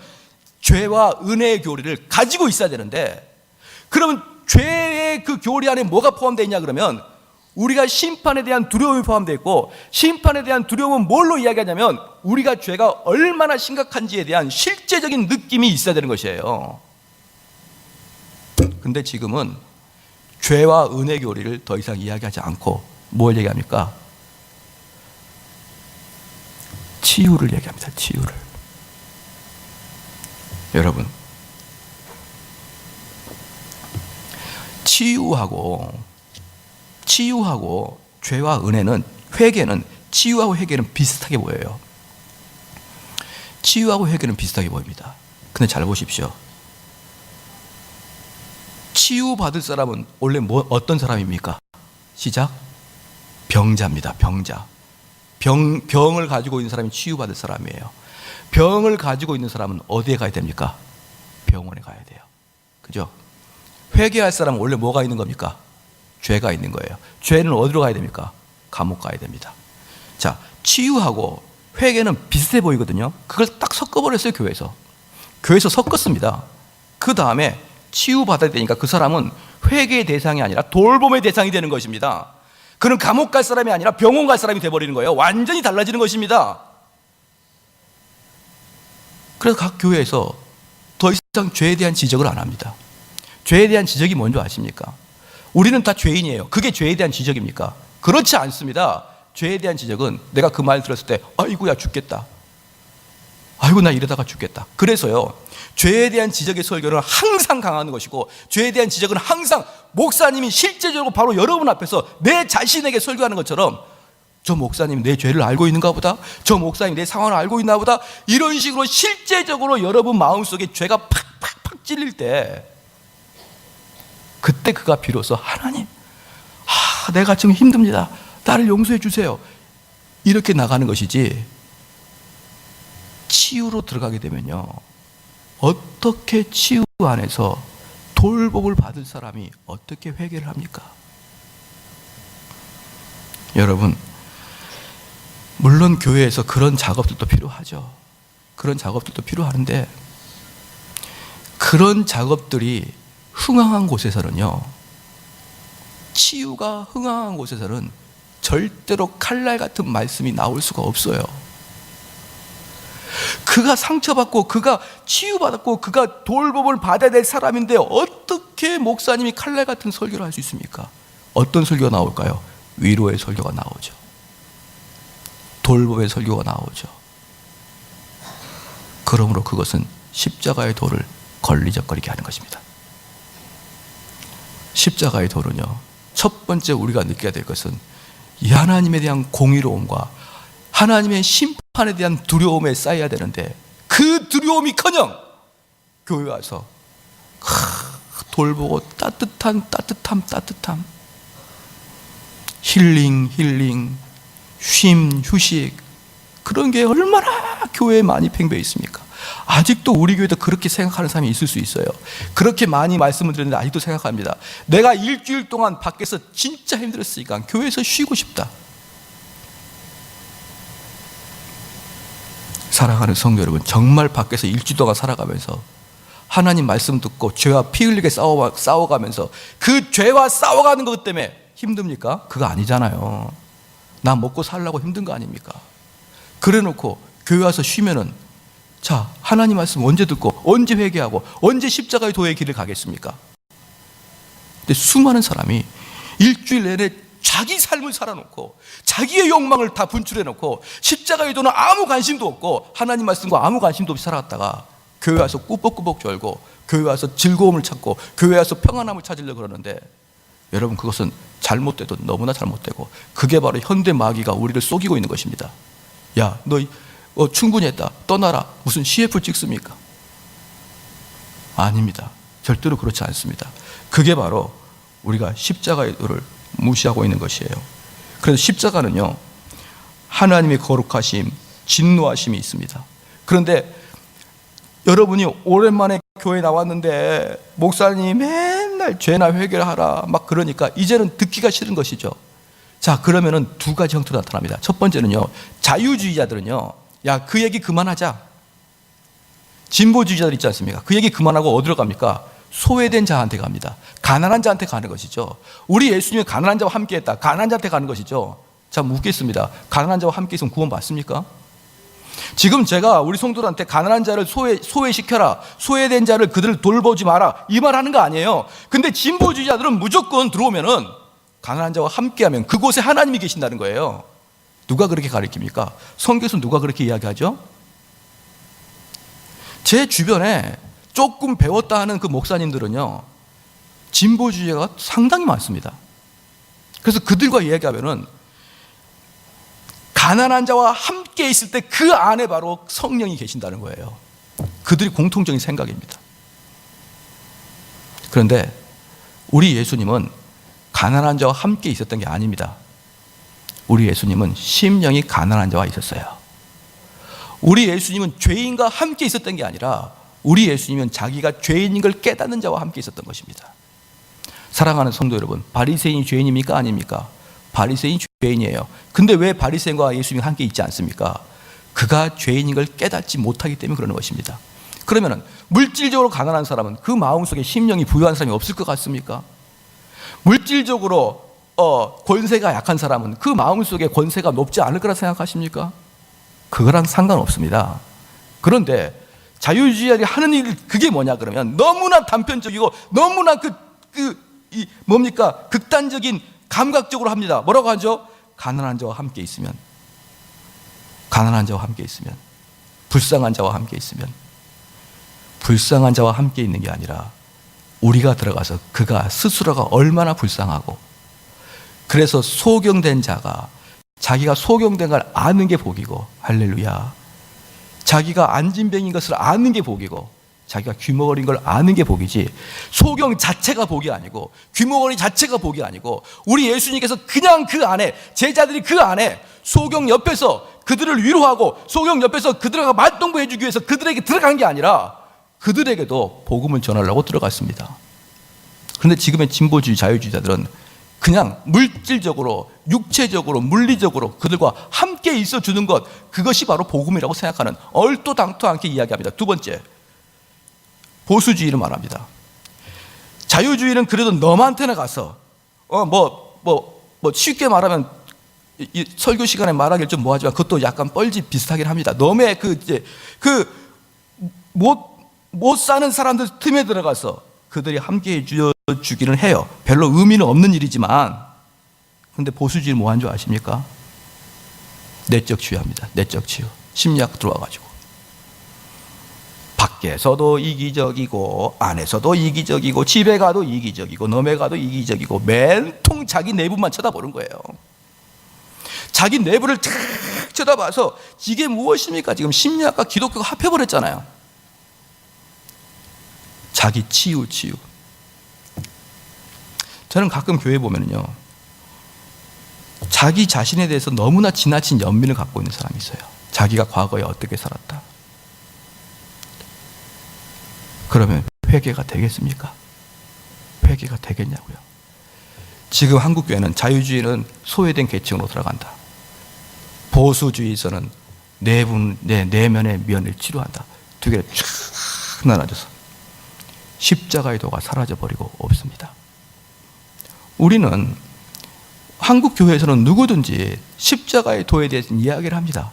죄와 은혜의 교리를 가지고 있어야 되는데, 그러면 죄의 그 교리 안에 뭐가 포함되어 있냐 그러면 우리가 심판에 대한 두려움이 포함되어 있고, 심판에 대한 두려움은 뭘로 이야기하냐면 우리가 죄가 얼마나 심각한지에 대한 실제적인 느낌이 있어야 되는 것이에요. 근데 지금은 죄와 은혜 교리를 더 이상 이야기하지 않고 뭘 얘기합니까? 치유를 얘기합니다. 치유를. 여러분, 치유하고 죄와 은혜는, 회개는, 치유하고 회개는 비슷하게 보여요. 치유하고 회개는 비슷하게 보입니다. 근데 잘 보십시오. 치유받을 사람은 원래 어떤 사람입니까? 시작. 병자입니다. 병자. 병을 가지고 있는 사람이 치유받을 사람이에요. 병을 가지고 있는 사람은 어디에 가야 됩니까? 병원에 가야 돼요. 그죠? 회개할 사람은 원래 뭐가 있는 겁니까? 죄가 있는 거예요. 죄는 어디로 가야 됩니까? 감옥 가야 됩니다. 자, 치유하고 회개는 비슷해 보이거든요. 그걸 딱 섞어버렸어요. 교회에서 섞었습니다. 그 다음에 치유받아야 되니까 그 사람은 회개의 대상이 아니라 돌봄의 대상이 되는 것입니다. 그는 감옥 갈 사람이 아니라 병원 갈 사람이 돼버리는 거예요. 완전히 달라지는 것입니다. 그래서 각 교회에서 더 이상 죄에 대한 지적을 안 합니다. 죄에 대한 지적이 뭔지 아십니까? 우리는 다 죄인이에요. 그게 죄에 대한 지적입니까? 그렇지 않습니다. 죄에 대한 지적은 내가 그 말 들었을 때 아이고야 죽겠다, 아이고 나 이러다가 죽겠다. 그래서요, 죄에 대한 지적의 설교는 항상 강하는 것이고, 죄에 대한 지적은 항상 목사님이 실제적으로 바로 여러분 앞에서 내 자신에게 설교하는 것처럼, 저 목사님 내 죄를 알고 있는가 보다, 저 목사님 내 상황을 알고 있나 보다, 이런 식으로 실제적으로 여러분 마음속에 죄가 팍팍팍 찔릴 때, 그때 그가 비로소 하나님, 내가 지금 힘듭니다, 나를 용서해 주세요, 이렇게 나가는 것이지, 치유로 들어가게 되면요, 어떻게 치유 안에서 돌봄을 받을 사람이 어떻게 회개를 합니까? 여러분, 물론 교회에서 그런 작업들도 필요하죠. 그런 작업들도 필요하는데, 그런 작업들이 흥황한 곳에서는요, 치유가 흥황한 곳에서는 절대로 칼날 같은 말씀이 나올 수가 없어요. 그가 상처받고 그가 치유받았고 그가 돌봄을 받아야 될 사람인데 어떻게 목사님이 칼날 같은 설교를 할 수 있습니까? 어떤 설교가 나올까요? 위로의 설교가 나오죠. 돌봄의 설교가 나오죠. 그러므로 그것은 십자가의 돌을 걸리적거리게 하는 것입니다. 십자가의 돌은요, 첫 번째 우리가 느껴야 될 것은 이 하나님에 대한 공의로움과 하나님의 심판에 대한 두려움에 쌓여야 되는데, 그 두려움이커녕 교회 와서 돌보고 따뜻함, 힐링, 쉼, 휴식, 그런 게 얼마나 교회에 많이 팽배해 있습니까? 아직도 우리 교회도 그렇게 생각하는 사람이 있을 수 있어요. 그렇게 많이 말씀을 드렸는데 아직도 생각합니다. 내가 일주일 동안 밖에서 진짜 힘들었으니까 교회에서 쉬고 싶다. 사랑하는 성도 여러분, 정말 밖에서 일주일 동안 살아가면서 하나님 말씀 듣고 죄와 피 흘리게 싸워가면서 그 죄와 싸워가는 것 때문에 힘듭니까? 그거 아니잖아요. 나 먹고 살려고 힘든 거 아닙니까? 그래 놓고 교회 와서 쉬면은, 자, 하나님 말씀 언제 듣고 언제 회개하고 언제 십자가의 도의 길을 가겠습니까? 근데 수많은 사람이 일주일 내내 자기 삶을 살아놓고 자기의 욕망을 다 분출해놓고 십자가의 도는 아무 관심도 없고 하나님 말씀과 아무 관심도 없이 살아갔다가 교회 와서 꾸벅꾸벅 졸고 교회 와서 즐거움을 찾고 교회 와서 평안함을 찾으려고 그러는데, 여러분, 그것은 잘못돼도 너무나 잘못되고, 그게 바로 현대 마귀가 우리를 속이고 있는 것입니다. 야, 너 충분히 했다, 떠나라, 무슨 CF 찍습니까? 아닙니다. 절대로 그렇지 않습니다. 그게 바로 우리가 십자가의 도를 무시하고 있는 것이에요. 그래서 십자가는요, 하나님의 거룩하심, 진노하심이 있습니다. 그런데 여러분이 오랜만에 교회 나왔는데 목사님 맨날 죄나 회개하라 막 그러니까 이제는 듣기가 싫은 것이죠. 자, 그러면은 두 가지 형태로 나타납니다. 첫 번째는요, 자유주의자들은요, 야, 그 얘기 그만하자. 진보주의자들 있지 않습니까? 그 얘기 그만하고 어디로 갑니까? 소외된 자한테 갑니다. 가난한 자한테 가는 것이죠. 우리 예수님이 가난한 자와 함께 했다. 가난한 자한테 가는 것이죠. 자, 묻겠습니다. 가난한 자와 함께 있으면 구원 받습니까? 지금 제가 우리 성도들한테 가난한 자를 소외시켜라, 소외된 자를 그들을 돌보지 마라, 이 말 하는 거 아니에요. 근데 진보주의자들은 무조건 들어오면은 가난한 자와 함께하면 그곳에 하나님이 계신다는 거예요. 누가 그렇게 가르칩니까? 성경에서 누가 그렇게 이야기하죠? 제 주변에 조금 배웠다 하는 그 목사님들은요, 진보주의자가 상당히 많습니다. 그래서 그들과 이야기하면은 가난한 자와 함께 있을 때 그 안에 바로 성령이 계신다는 거예요. 그들이 공통적인 생각입니다. 그런데 우리 예수님은 가난한 자와 함께 있었던 게 아닙니다. 우리 예수님은 심령이 가난한 자와 있었어요. 우리 예수님은 죄인과 함께 있었던 게 아니라 우리 예수님은 자기가 죄인인 걸 깨닫는 자와 함께 있었던 것입니다. 사랑하는 성도 여러분, 바리새인이 죄인입니까? 아닙니까? 바리새인이 죄인이에요. 근데 왜 바리새인과 예수님이 함께 있지 않습니까? 그가 죄인인 걸 깨닫지 못하기 때문에 그러는 것입니다. 그러면 물질적으로 가난한 사람은 그 마음속에 심령이 부유한 사람이 없을 것 같습니까? 물질적으로 권세가 약한 사람은 그 마음속에 권세가 높지 않을 거라 생각하십니까? 그거랑 상관없습니다. 그런데 자유주의자들이 하는 일, 그게 뭐냐 그러면 너무나 단편적이고 너무나 극단적인 감각적으로 합니다. 뭐라고 하죠? 가난한 자와 함께 있으면, 가난한 자와 함께 있으면, 불쌍한 자와 함께 있으면, 불쌍한 자와 함께 있는 게 아니라 우리가 들어가서 그가 스스로가 얼마나 불쌍하고, 그래서 소경된 자가 자기가 소경된 걸 아는 게 복이고, 할렐루야, 자기가 안진병인 것을 아는 게 복이고, 자기가 귀머거리인 걸 아는 게 복이지, 소경 자체가 복이 아니고 귀머거리 자체가 복이 아니고, 우리 예수님께서 그냥 그 안에, 제자들이 그 안에 소경 옆에서 그들을 위로하고 소경 옆에서 그들과 말동무 해주기 위해서 그들에게 들어간 게 아니라 그들에게도 복음을 전하려고 들어갔습니다. 그런데 지금의 진보주의 자유주의자들은 그냥 물질적으로, 육체적으로, 물리적으로 그들과 함께 있어주는 것, 그것이 바로 복음이라고 생각하는, 얼토당토 않게 이야기합니다. 두 번째, 보수주의를 말합니다. 자유주의는 그래도 너한테나 가서 쉽게 말하면 이 설교 시간에 말하기를 좀 뭐하지만 그것도 약간 뻘짓 비슷하긴 합니다. 너의 못 사는 사람들 틈에 들어가서 그들이 함께 해주기는 해요. 별로 의미는 없는 일이지만. 그런데 보수주의는 뭐 한 줄 아십니까? 내적 치유합니다. 내적 치유. 심리학 들어와가지고 밖에서도 이기적이고 안에서도 이기적이고 집에 가도 이기적이고 넘에 가도 이기적이고 맨통 자기 내부만 쳐다보는 거예요. 자기 내부를 탁 쳐다봐서 이게 무엇입니까? 지금 심리학과 기독교가 합해버렸잖아요. 자기 치유. 저는 가끔 교회 보면요, 자기 자신에 대해서 너무나 지나친 연민을 갖고 있는 사람이 있어요. 자기가 과거에 어떻게 살았다. 그러면 회개가 되겠습니까? 회개가 되겠냐고요. 지금 한국교회는 자유주의는 소외된 계층으로 들어간다. 보수주의에서는 내면의 면을 치료한다. 두 개를 쫙 나눠줘서 십자가의 도가 사라져버리고 없습니다. 우리는 한국교회에서는 누구든지 십자가의 도에 대해서 이야기를 합니다.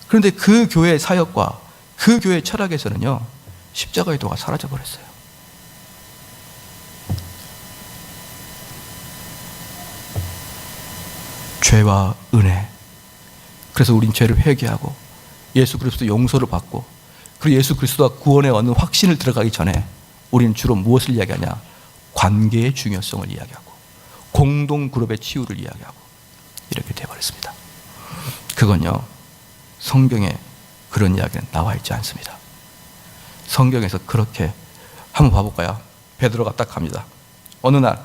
그런데 그 교회의 사역과 그 교회의 철학에서는요, 십자가의 도가 사라져버렸어요. 죄와 은혜. 그래서 우린 죄를 회개하고 예수 그리스도 용서를 받고, 그리고 예수 그리스도와 구원에 얻는 확신을 들어가기 전에 우리는 주로 무엇을 이야기하냐? 관계의 중요성을 이야기하고 공동 그룹의 치유를 이야기하고 이렇게 되어버렸습니다. 그건요, 성경에 그런 이야기는 나와 있지 않습니다. 성경에서 그렇게 한번 봐볼까요? 베드로가 딱 갑니다. 어느 날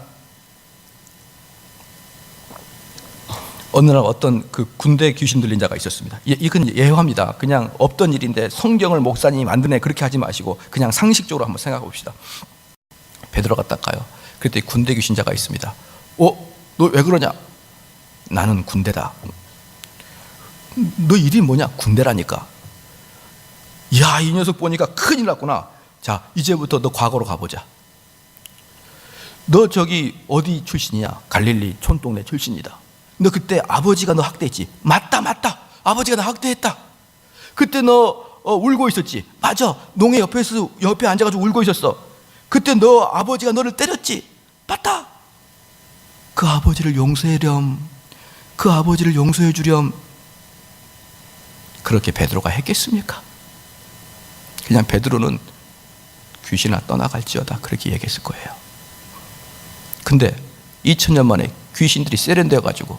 어느 날 어떤 그 군대 귀신 들린 자가 있었습니다. 이건 예화입니다. 그냥 없던 일인데 성경을 목사님이 만드네 그렇게 하지 마시고 그냥 상식적으로 한번 생각해 봅시다. 베드로가 딱 가요. 그랬더니 군대 귀신 자가 있습니다. 너 왜 그러냐? 나는 군대다. 너 이름이 뭐냐? 군대라니까. 야, 이 녀석 보니까 큰일 났구나. 자, 이제부터 너 과거로 가보자. 너 저기 어디 출신이냐? 갈릴리 촌동네 출신이다. 너 그때 아버지가 너 학대했지? 맞다. 아버지가 나 학대했다. 그때 너 울고 있었지? 맞아. 농에 옆에 앉아가지고 울고 있었어. 그때 너 아버지가 너를 때렸지? 맞다. 그 아버지를 용서해렴. 그 아버지를 용서해 주렴. 그렇게 베드로가 했겠습니까? 그냥 베드로는 귀신아 떠나갈지어다 그렇게 얘기했을 거예요. 근데 2000년 만에 귀신들이 세련되어가지고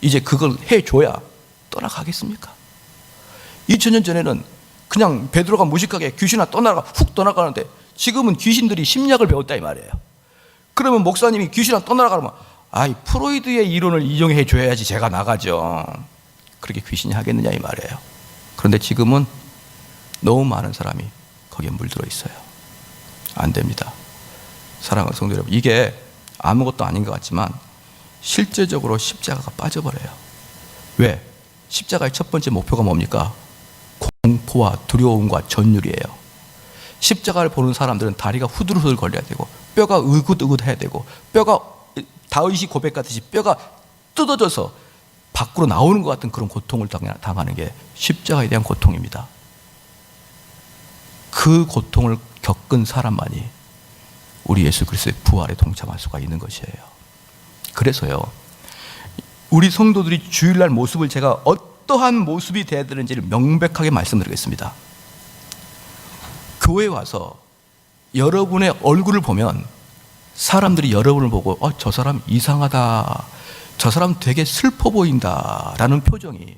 이제 그걸 해줘야 떠나가겠습니까? 2000년 전에는 그냥 베드로가 무식하게 귀신아 떠나가 훅 떠나가는데 지금은 귀신들이 심리학을 배웠다 이 말이에요. 그러면 목사님이 귀신아 떠나가면 프로이드의 이론을 이용해 줘야지 제가 나가죠. 그렇게 귀신이 하겠느냐 이 말이에요. 그런데 지금은 너무 많은 사람이 거기에 물들어 있어요. 안 됩니다. 사랑하는 성도 여러분, 이게 아무것도 아닌 것 같지만 실제적으로 십자가가 빠져버려요. 왜? 십자가의 첫 번째 목표가 뭡니까? 공포와 두려움과 전율이에요. 십자가를 보는 사람들은 다리가 후들후들 걸려야 되고 뼈가 으긋으긋해야 되고 뼈가 다윗이 고백하듯이 뼈가 뜯어져서 밖으로 나오는 것 같은 그런 고통을 당하는 게 십자가에 대한 고통입니다. 그 고통을 겪은 사람만이 우리 예수 그리스도의 부활에 동참할 수가 있는 것이에요. 그래서요, 우리 성도들이 주일날 모습을 제가 어떠한 모습이 되어야 되는지를 명백하게 말씀드리겠습니다. 교회에 와서 여러분의 얼굴을 보면 사람들이 여러분을 보고 저 사람 이상하다, 저 사람 되게 슬퍼 보인다 라는 표정이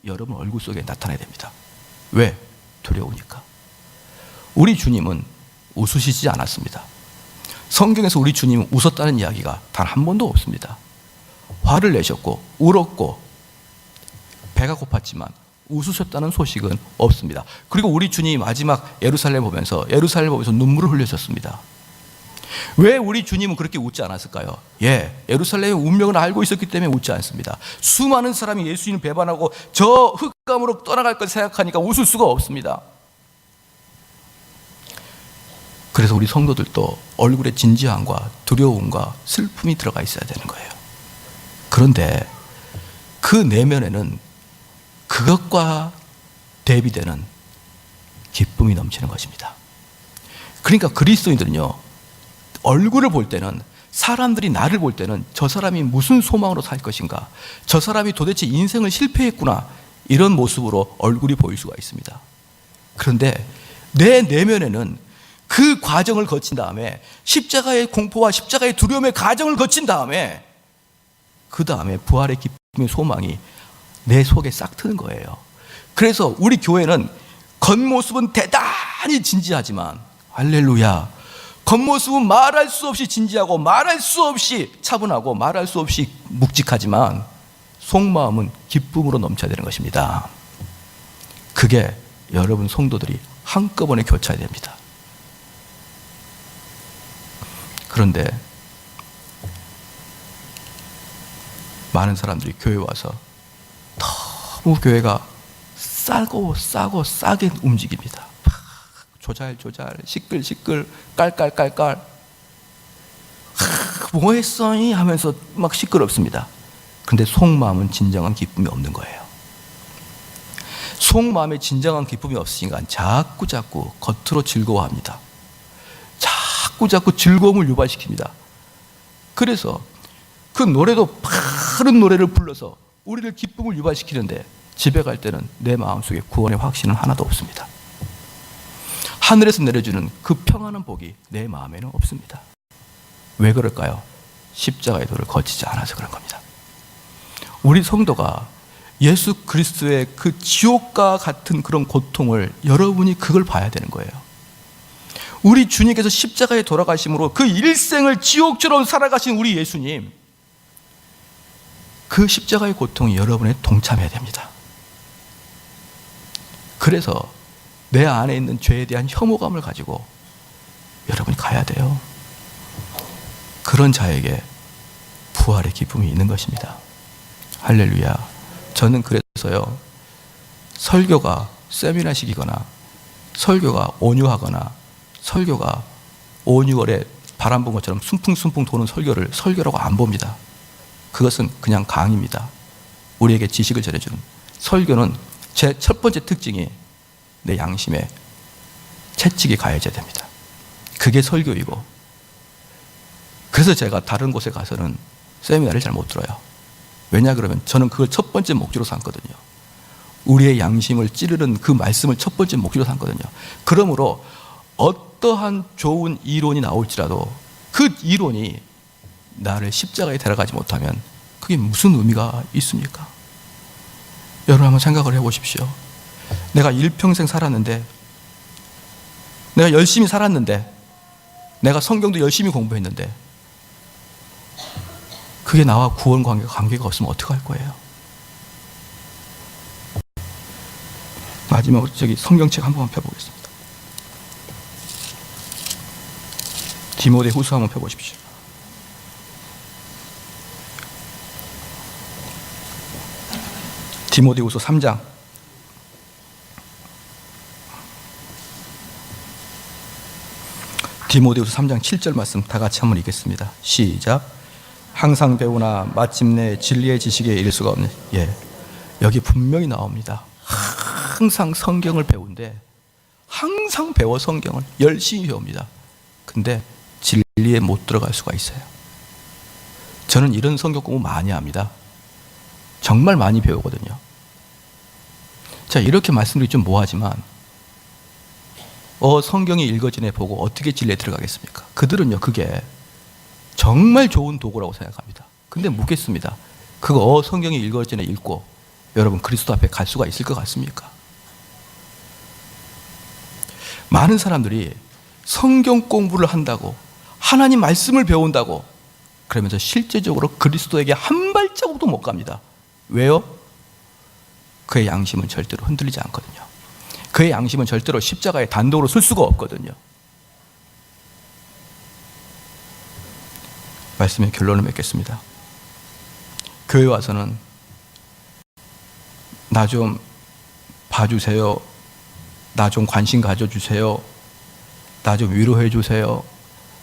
여러분 얼굴 속에 나타나야 됩니다. 왜? 두려우니까. 우리 주님은 웃으시지 않았습니다. 성경에서 우리 주님은 웃었다는 이야기가 단 한 번도 없습니다. 화를 내셨고 울었고 배가 고팠지만 웃으셨다는 소식은 없습니다. 그리고 우리 주님이 마지막 예루살렘 보면서 눈물을 흘리셨습니다. 왜 우리 주님은 그렇게 웃지 않았을까요? 예루살렘의 운명을 알고 있었기 때문에 웃지 않습니다. 수많은 사람이 예수님을 배반하고 저 흑감으로 떠나갈 것 생각하니까 웃을 수가 없습니다. 그래서 우리 성도들도 얼굴에 진지함과 두려움과 슬픔이 들어가 있어야 되는 거예요. 그런데 그 내면에는 그것과 대비되는 기쁨이 넘치는 것입니다. 그러니까 그리스도인들은요, 얼굴을 볼 때는, 사람들이 나를 볼 때는 저 사람이 무슨 소망으로 살 것인가, 저 사람이 도대체 인생을 실패했구나, 이런 모습으로 얼굴이 보일 수가 있습니다. 그런데 내 내면에는 그 과정을 거친 다음에, 십자가의 공포와 십자가의 두려움의 과정을 거친 다음에, 그 다음에 부활의 기쁨의 소망이 내 속에 싹 트는 거예요. 그래서 우리 교회는 겉모습은 대단히 진지하지만, 할렐루야, 겉모습은 말할 수 없이 진지하고 말할 수 없이 차분하고 말할 수 없이 묵직하지만 속마음은 기쁨으로 넘쳐야 되는 것입니다. 그게 여러분 성도들이 한꺼번에 교차해야 됩니다. 그런데 많은 사람들이 교회 와서 너무 교회가 싸게 움직입니다. 조잘 시끌 깔깔 뭐 했어니 하면서 막 시끄럽습니다. 근데 속마음은 진정한 기쁨이 없는 거예요. 속마음에 진정한 기쁨이 없으니까 자꾸 겉으로 즐거워합니다. 자꾸 즐거움을 유발시킵니다. 그래서 그 노래도 파른 노래를 불러서 우리를 기쁨을 유발시키는데 집에 갈 때는 내 마음속에 구원의 확신은 하나도 없습니다. 하늘에서 내려주는 그 평안한 복이 내 마음에는 없습니다. 왜 그럴까요? 십자가의 도를 거치지 않아서 그런 겁니다. 우리 성도가 예수 그리스도의 그 지옥과 같은 그런 고통을, 여러분이 그걸 봐야 되는 거예요. 우리 주님께서 십자가에 돌아가심으로 그 일생을 지옥처럼 살아가신 우리 예수님, 그 십자가의 고통이 여러분의 동참해야 됩니다. 그래서 내 안에 있는 죄에 대한 혐오감을 가지고 여러분이 가야 돼요. 그런 자에게 부활의 기쁨이 있는 것입니다. 할렐루야. 저는 그래서요, 설교가 세미나식이거나 설교가 온유하거나 설교가 5, 6월에 바람 본 것처럼 순풍순풍 도는 설교를 설교라고 안 봅니다. 그것은 그냥 강의입니다. 우리에게 지식을 전해주는. 설교는 제 첫 번째 특징이 내 양심에 채찍이 가해져야 됩니다. 그게 설교이고, 그래서 제가 다른 곳에 가서는 세미나를 잘 못 들어요. 왜냐 그러면 저는 그걸 첫 번째 목표로 삼거든요. 우리의 양심을 찌르는 그 말씀을 첫 번째 목표로 삼거든요. 그러므로 어떠한 좋은 이론이 나올지라도 그 이론이 나를 십자가에 데려가지 못하면 그게 무슨 의미가 있습니까? 여러분 한번 생각을 해보십시오. 내가 일평생 살았는데, 내가 열심히 살았는데, 내가 성경도 열심히 공부했는데 그게 나와 구원 관계가 없으면 어떡할 거예요? 마지막으로 성경책 한 번만 펴보겠습니다. 디모데후서 한번 펴보십시오. 디모데후서 3장. 디모데후서 3장 7절 말씀 다 같이 한번 읽겠습니다. 시작. 항상 배우나 마침내 진리의 지식에 이를 수가 없는. 여기 분명히 나옵니다. 항상 성경을 배운데, 항상 배워 성경을 열심히 배웁니다. 근데 진리에 못 들어갈 수가 있어요. 저는 이런 성경 공부 많이 합니다. 정말 많이 배우거든요. 자, 이렇게 말씀드리기 좀 뭐하지만 성경이 읽어지네 보고 어떻게 진리에 들어가겠습니까? 그들은요, 그게 정말 좋은 도구라고 생각합니다. 근데 묻겠습니다. 그거 성경이 읽어지네 읽고 여러분 그리스도 앞에 갈 수가 있을 것 같습니까? 많은 사람들이 성경 공부를 한다고, 하나님 말씀을 배운다고 그러면서 실제적으로 그리스도에게 한 발자국도 못 갑니다. 왜요? 그의 양심은 절대로 흔들리지 않거든요. 그의 양심은 절대로 십자가에 단독으로 설 수가 없거든요. 말씀의 결론을 맺겠습니다. 교회 와서는 나 좀 봐주세요, 나 좀 관심 가져주세요, 나 좀 위로해 주세요,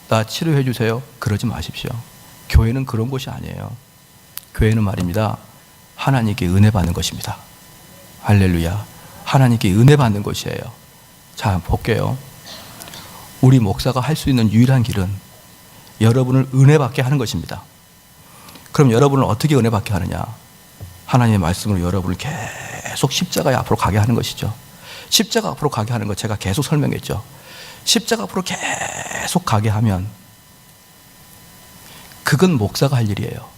나 치료해 주세요, 그러지 마십시오. 교회는 그런 곳이 아니에요. 교회는 말입니다, 하나님께 은혜 받는 것입니다. 할렐루야. 하나님께 은혜 받는 것이에요. 자, 볼게요. 우리 목사가 할 수 있는 유일한 길은 여러분을 은혜 받게 하는 것입니다. 그럼 여러분을 어떻게 은혜 받게 하느냐? 하나님의 말씀으로 여러분을 계속 십자가에 앞으로 가게 하는 것이죠. 십자가 앞으로 가게 하는 것 제가 계속 설명했죠. 십자가 앞으로 계속 가게 하면 그건 목사가 할 일이에요.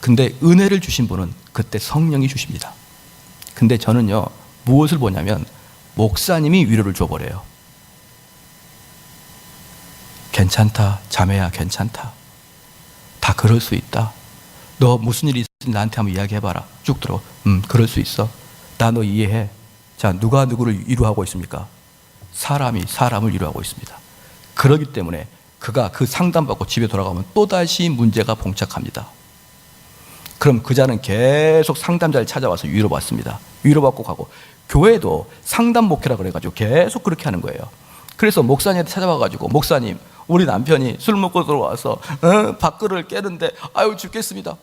근데 은혜를 주신 분은 그때 성령이 주십니다. 근데 저는요, 무엇을 보냐면 목사님이 위로를 줘버려요. 괜찮다, 자매야, 괜찮다. 다 그럴 수 있다. 너 무슨 일이 있으면 나한테 한번 이야기해봐라. 쭉 들어. 그럴 수 있어. 나 너 이해해. 자, 누가 누구를 위로하고 있습니까? 사람이 사람을 위로하고 있습니다. 그렇기 때문에 그가 그 상담받고 집에 돌아가면 또다시 문제가 봉착합니다. 그럼 그 자는 계속 상담자를 찾아와서 위로받습니다. 위로받고 가고, 교회도 상담 목회라 그래가지고 계속 그렇게 하는 거예요. 그래서 목사님한테 찾아와가지고, 목사님, 우리 남편이 술 먹고 들어와서 밥그릇을 깨는데 아유 죽겠습니다.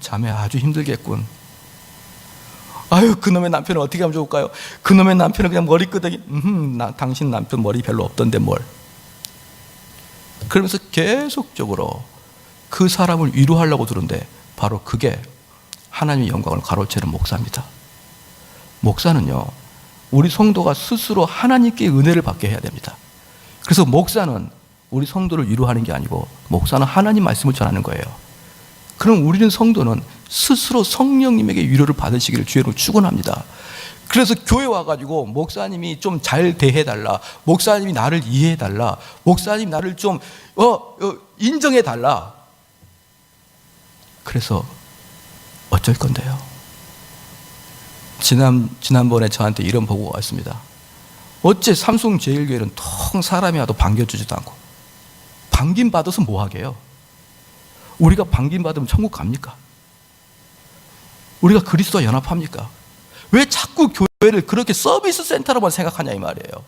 자매 아주 힘들겠군. 아유 그놈의 남편은 어떻게 하면 좋을까요? 그놈의 남편은 그냥 머리끄덕이 당신 남편 머리 별로 없던데 뭘. 그러면서 계속적으로 그 사람을 위로하려고 드는데 바로 그게 하나님의 영광을 가로채는 목사입니다. 목사는요, 우리 성도가 스스로 하나님께 은혜를 받게 해야 됩니다. 그래서 목사는 우리 성도를 위로하는 게 아니고 목사는 하나님 말씀을 전하는 거예요. 그럼 우리는 성도는 스스로 성령님에게 위로를 받으시기를 주의로 축원합니다. 그래서 교회 와가지고 목사님이 좀 잘 대해달라, 목사님이 나를 이해해달라, 목사님 나를 좀 인정해달라. 그래서 어쩔 건데요? 지난번에 저한테 이런 보고가 왔습니다. 어째 삼성제일교회는 통 사람이 와도 반겨주지도 않고, 반김 받아서 뭐 하게요? 우리가 반김 받으면 천국 갑니까? 우리가 그리스도와 연합합니까? 왜 자꾸 교회를 그렇게 서비스 센터로만 생각하냐 이 말이에요.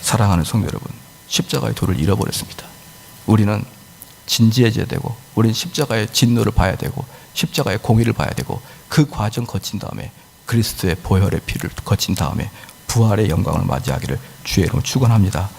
사랑하는 성도 여러분, 십자가의 도를 잃어버렸습니다. 우리는 진지해져야 되고, 우리는 십자가의 진노를 봐야 되고, 십자가의 공의를 봐야 되고, 그 과정 거친 다음에 그리스도의 보혈의 피를 거친 다음에 부활의 영광을 맞이하기를 주의 이름으로 축원합니다.